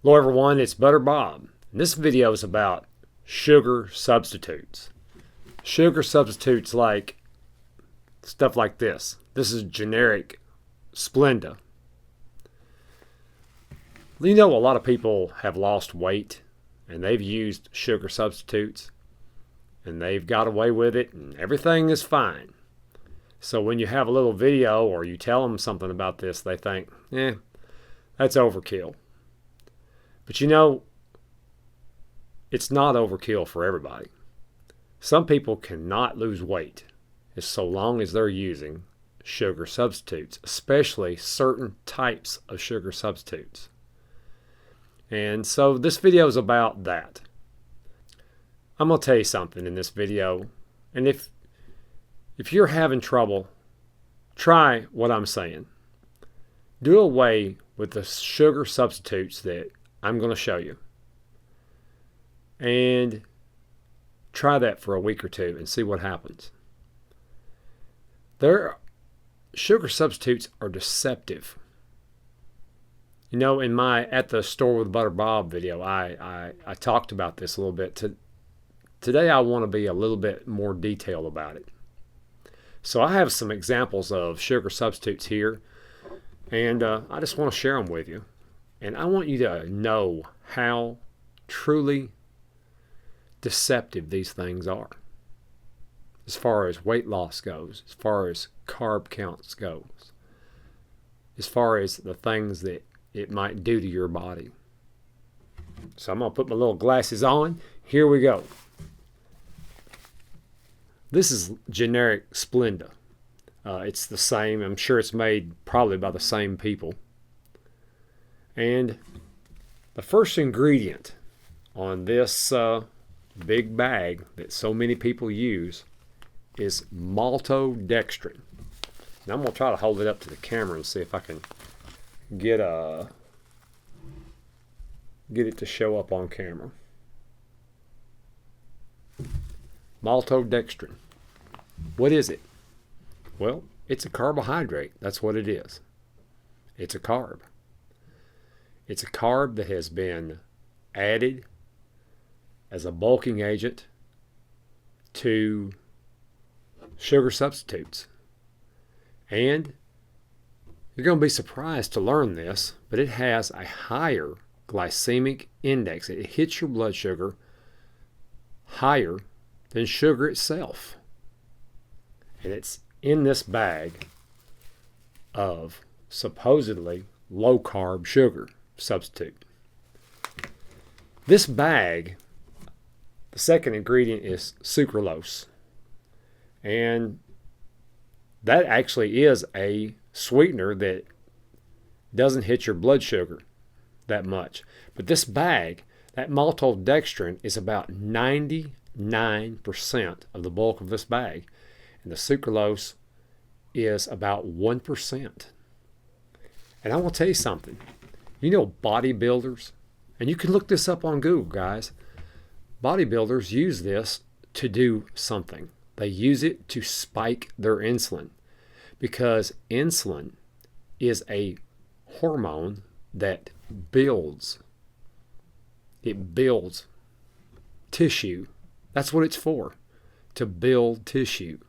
Hello everyone, it's Butter Bob. And this video is about sugar substitutes. Sugar substitutes like stuff like this. This is generic Splenda. You know, a lot of people have lost weight and they've used sugar substitutes and they've got away with it and everything is fine. So when you have a little video or you tell them something about this, they think, that's overkill. But you know, it's not overkill for everybody. Some people cannot lose weight so long as they're using sugar substitutes, especially certain types of sugar substitutes. And so this video is about that. I'm going to tell you something in this video. And if you're having trouble, try what I'm saying. Do away with the sugar substitutes that I'm going to show you. And try that for a week or two and see what happens. Sugar substitutes are deceptive. You know, in my At the Store with Butter Bob video, I talked about this a little bit. Today I want to be a little bit more detailed about it. So I have some examples of sugar substitutes here, and I just want to share them with you. And I want you to know how truly deceptive these things are. As far as weight loss goes, as far as carb counts goes, as far as the things that it might do to your body. So I'm going to put my little glasses on. Here we go. This is generic Splenda. It's the same. I'm sure it's made probably by the same people. And the first ingredient on this big bag that so many people use is maltodextrin. Now I'm going to try to hold it up to the camera and see if I can get it to show up on camera. Maltodextrin. What is it? Well, it's a carbohydrate. That's what it is. It's a carb. It's a carb that has been added as a bulking agent to sugar substitutes. And you're going to be surprised to learn this, but it has a higher glycemic index. It hits your blood sugar higher than sugar itself. And it's in this bag of supposedly low-carb sugar substitute. This bag, the second ingredient is sucralose. And that actually is a sweetener that doesn't hit your blood sugar that much. But this bag, that maltodextrin, is about 99% of the bulk of this bag. And the sucralose is about 1%. And I will tell you something. You know, bodybuilders, and you can look this up on Google, guys. Bodybuilders use this to do something. They use it to spike their insulin, because insulin is a hormone that builds. It builds tissue. That's what it's for, to build tissue.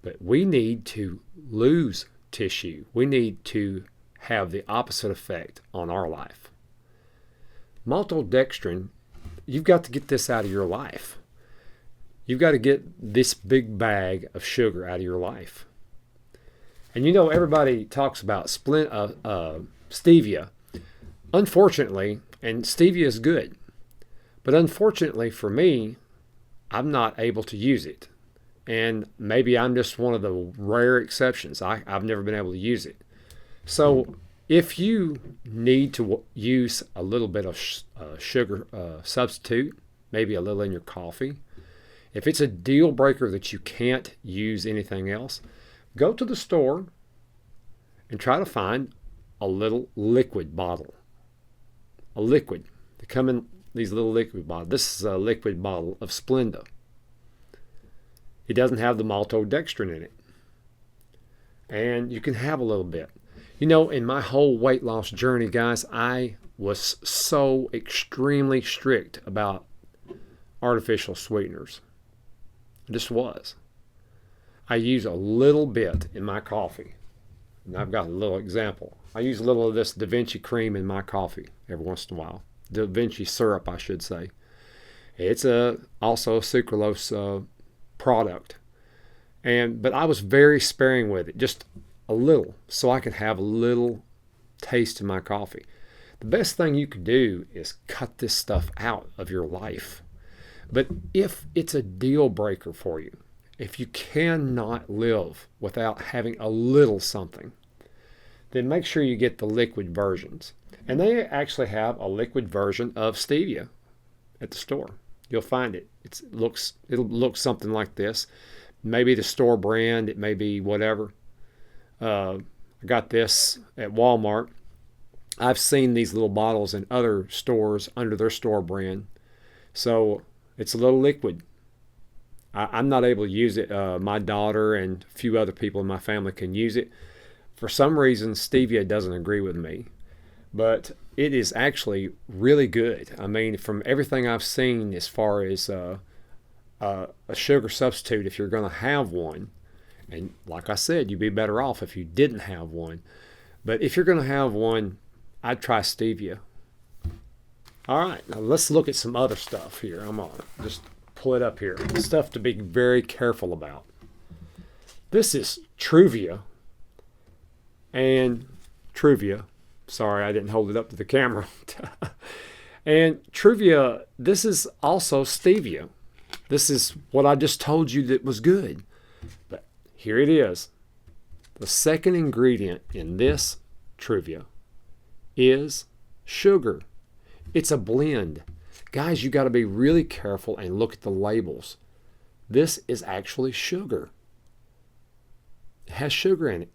But we need to lose tissue. We need to have the opposite effect on our life. Maltodextrin, you've got to get this out of your life. You've got to get this big bag of sugar out of your life. And you know, everybody talks about Stevia. Unfortunately, and Stevia is good, but unfortunately for me, I'm not able to use it. And maybe I'm just one of the rare exceptions. I've never been able to use it. So if you need to use a little bit of sugar substitute, maybe a little in your coffee, if it's a deal breaker that you can't use anything else, go to the store and try to find a little liquid bottle. A liquid. They come in these little liquid bottles. This is a liquid bottle of Splenda. It doesn't have the maltodextrin in it. And you can have a little bit. You know, in my whole weight loss journey, guys, I was so extremely strict about artificial sweeteners. It just was. I use a little bit in my coffee. And I've got a little example. I use a little of this DaVinci cream in my coffee every once in a while. DaVinci Syrup, I should say. It's also a sucralose product. But I was very sparing with it, just a little, so I could have a little taste in my coffee. The best thing you could do is cut this stuff out of your life. But if it's a deal breaker for you, if you cannot live without having a little something, then make sure you get the liquid versions. And they actually have a liquid version of Stevia at the store. You'll find it. It'll look something like this. Maybe the store brand, it may be whatever. I got this at Walmart. I've seen these little bottles in other stores under their store brand. So it's a little liquid. I'm not able to use it. My daughter and a few other people in my family can use it. For some reason, Stevia doesn't agree with me. But it is actually really good. I mean, from everything I've seen as far as a sugar substitute, if you're going to have one, and like I said, you'd be better off if you didn't have one. But if you're going to have one, I'd try Stevia. All right, now let's look at some other stuff here. I'm going to just pull it up here. Stuff to be very careful about. This is Truvia. And Truvia. Sorry, I didn't hold it up to the camera. And Truvia, this is also Stevia. This is what I just told you that was good. But here it is. The second ingredient in this Truvia is sugar. It's a blend. Guys, you got to be really careful and look at the labels. This is actually sugar. It has sugar in it.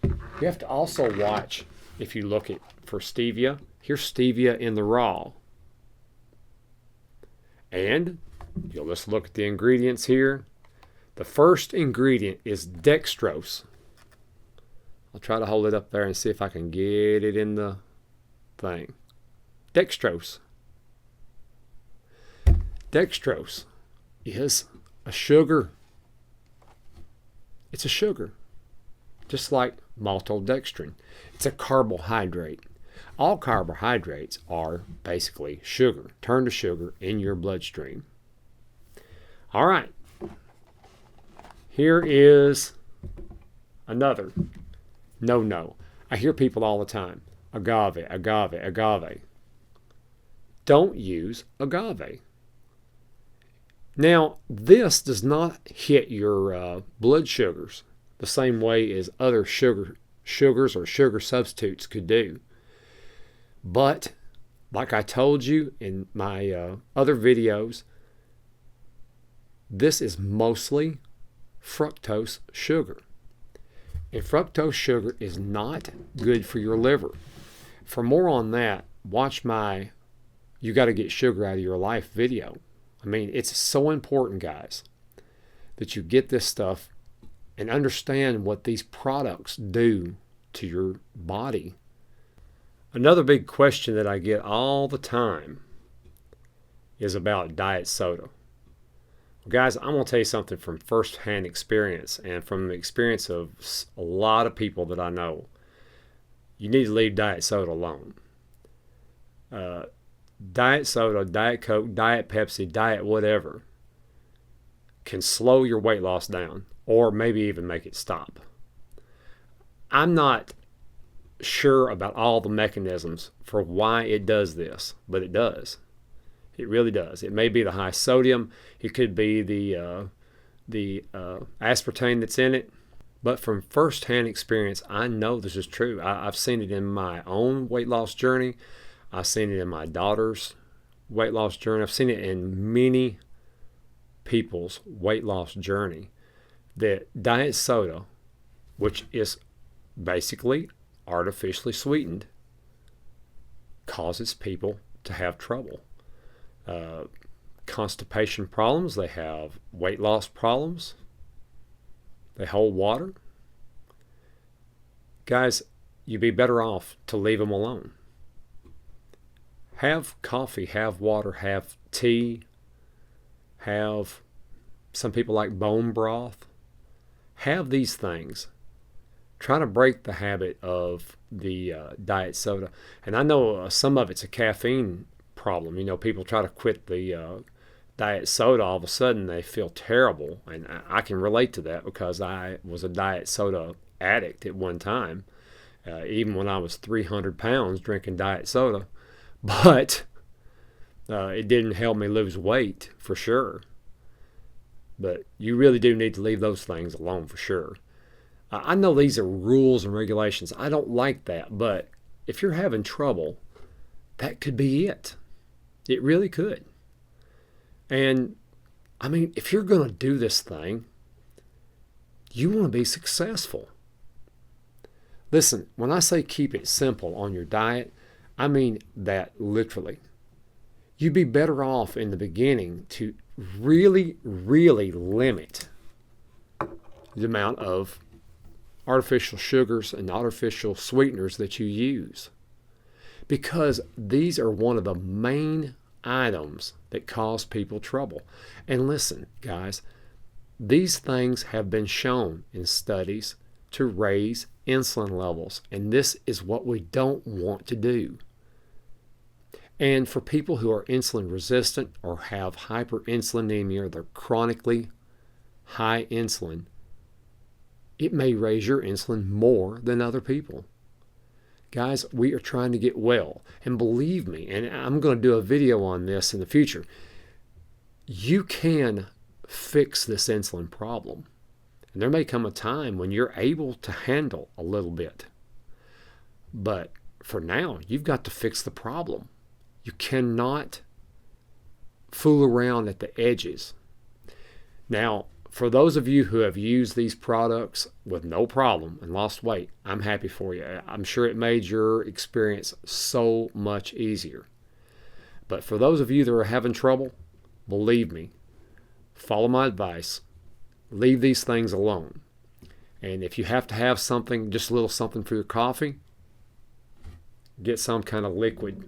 You have to also watch, if you look at for Stevia, here's Stevia in the raw. And you'll just look at the ingredients here. The first ingredient is dextrose. I'll try to hold it up there and see if I can get it in the thing. Dextrose. Dextrose is a sugar. It's a sugar. Just like maltodextrin. It's a carbohydrate. All carbohydrates are basically sugar. Turn to sugar in your bloodstream. All right. Here is another no. I hear people all the time. Agave, agave, agave. Don't use agave. Now, this does not hit your blood sugars the same way as other sugars or sugar substitutes could do. But, like I told you in my other videos, this is mostly fructose sugar. And fructose sugar is not good for your liver. For more on that, watch my You Got to Get Sugar Out of Your Life video. I mean, it's so important, guys, that you get this stuff and understand what these products do to your body. Another big question that I get all the time is about diet soda. Well, guys, I'm going to tell you something from first-hand experience and from the experience of a lot of people that I know. You need to leave diet soda alone. Diet soda, Diet Coke, Diet Pepsi, Diet whatever can slow your weight loss down or maybe even make it stop. I'm not sure about all the mechanisms for why it does this, but it does. It really does. It may be the high sodium. It could be the aspartame that's in it. But from first-hand experience, I know this is true. I've seen it in my own weight loss journey. I've seen it in my daughter's weight loss journey. I've seen it in many people's weight loss journey. That diet soda, which is basically artificially sweetened, causes people to have trouble. Constipation problems, they have weight loss problems, they hold water. Guys, you'd be better off to leave them alone. Have coffee, have water, have tea, have, some people like bone broth. Have these things. Try to break the habit of the diet soda. And I know some of it's a caffeine problem. You know, people try to quit the diet soda, all of a sudden they feel terrible. And I can relate to that because I was a diet soda addict at one time, even when I was 300 pounds drinking diet soda. But it didn't help me lose weight for sure. But you really do need to leave those things alone for sure. I know these are rules and regulations. I don't like that. But if you're having trouble, that could be it. It really could. And, I mean, if you're going to do this thing, you want to be successful. Listen, when I say keep it simple on your diet, I mean that literally. You'd be better off in the beginning to really, really limit the amount of artificial sugars and artificial sweeteners that you use, because these are one of the main items that cause people trouble. And listen, guys, these things have been shown in studies to raise insulin levels, and this is what we don't want to do. And for people who are insulin resistant or have hyperinsulinemia, or they're chronically high insulin, it may raise your insulin more than other people. Guys, we are trying to get well. And believe me, and I'm going to do a video on this in the future, you can fix this insulin problem. And there may come a time when you're able to handle a little bit. But for now, you've got to fix the problem. You cannot fool around at the edges. Now, for those of you who have used these products with no problem and lost weight, I'm happy for you. I'm sure it made your experience so much easier. But for those of you that are having trouble, believe me, follow my advice. Leave these things alone. And if you have to have something, just a little something for your coffee, get some kind of liquid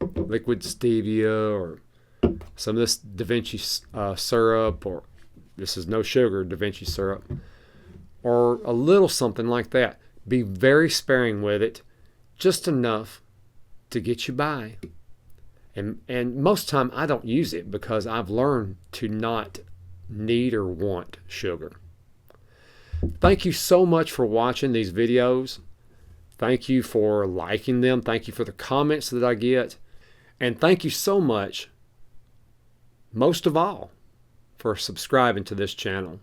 stevia, or some of this DaVinci syrup, or this is no sugar DaVinci syrup, or a little something like that. Be very sparing with it, just enough to get you by. And most time I don't use it because I've learned to not need or want sugar. Thank you so much for watching these videos. Thank you for liking them. Thank you for the comments that I get. And thank you so much, most of all, for subscribing to this channel.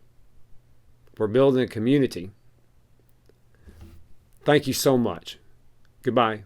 We're building a community. Thank you so much. Goodbye.